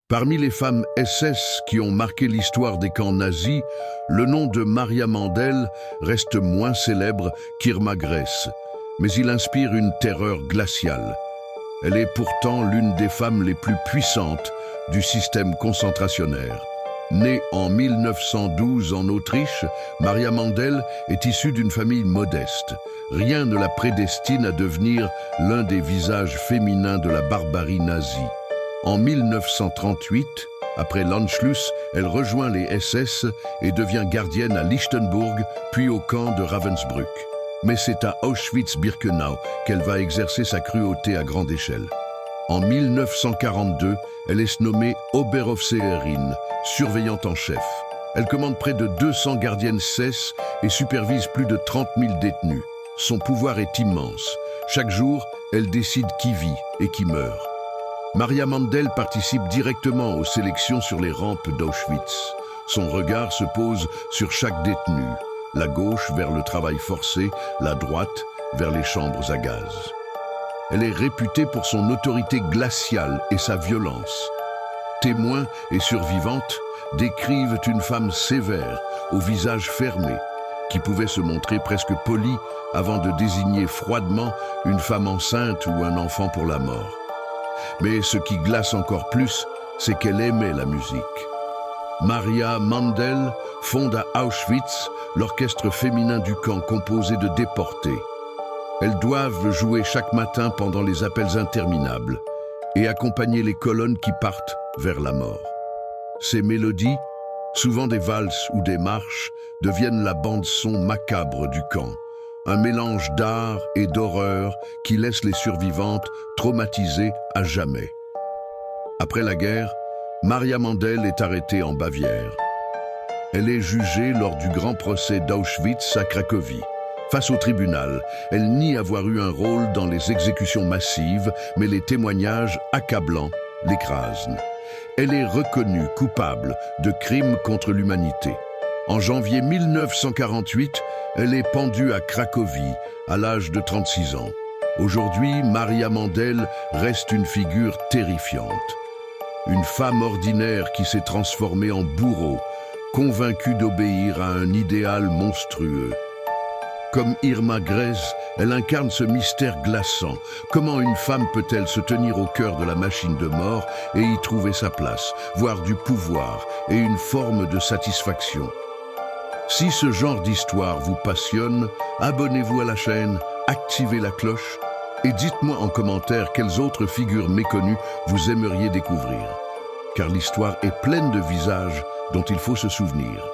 Parmi les femmes SS qui ont marqué l'histoire des camps nazis, le nom de Maria Mandel reste moins célèbre qu'Irma Gress, mais il inspire une terreur glaciale. Elle est pourtant l'une des femmes les plus puissantes du système concentrationnaire. Née en 1912 en Autriche, Maria Mandel est issue d'une famille modeste. Rien ne la prédestine à devenir l'un des visages féminins de la barbarie nazie. En 1938, après l'Anschluss, elle rejoint les SS et devient gardienne à Lichtenburg, puis au camp de Ravensbrück. Mais c'est à Auschwitz-Birkenau qu'elle va exercer sa cruauté à grande échelle. En 1942, elle est nommée Oberaufseherin, surveillante en chef. Elle commande près de 200 gardiennes SS et supervise plus de 30 000 détenus. Son pouvoir est immense. Chaque jour, elle décide qui vit et qui meurt. Maria Mandel participe directement aux sélections sur les rampes d'Auschwitz. Son regard se pose sur chaque détenu, la gauche vers le travail forcé, la droite vers les chambres à gaz. Elle est réputée pour son autorité glaciale et sa violence. Témoins et survivantes décrivent une femme sévère, au visage fermé, qui pouvait se montrer presque polie avant de désigner froidement une femme enceinte ou un enfant pour la mort. Mais ce qui glace encore plus, c'est qu'elle aimait la musique. Maria Mandel fonde à Auschwitz l'orchestre féminin du camp composé de déportés. Elles doivent jouer chaque matin pendant les appels interminables et accompagner les colonnes qui partent vers la mort. Ces mélodies, souvent des valses ou des marches, deviennent la bande-son macabre du camp. Un mélange d'art et d'horreur qui laisse les survivantes traumatisées à jamais. Après la guerre, Maria Mandel est arrêtée en Bavière. Elle est jugée lors du grand procès d'Auschwitz à Cracovie. Face au tribunal, elle nie avoir eu un rôle dans les exécutions massives, mais les témoignages accablants l'écrasent. Elle est reconnue coupable de crimes contre l'humanité. En janvier 1948, elle est pendue à Cracovie, à l'âge de 36 ans. Aujourd'hui, Maria Mandel reste une figure terrifiante. Une femme ordinaire qui s'est transformée en bourreau, convaincue d'obéir à un idéal monstrueux. Comme Irma Gress, elle incarne ce mystère glaçant. Comment une femme peut-elle se tenir au cœur de la machine de mort et y trouver sa place, voir du pouvoir et une forme de satisfaction? Si ce genre d'histoire vous passionne, abonnez-vous à la chaîne, activez la cloche et dites-moi en commentaire quelles autres figures méconnues vous aimeriez découvrir. Car l'histoire est pleine de visages dont il faut se souvenir.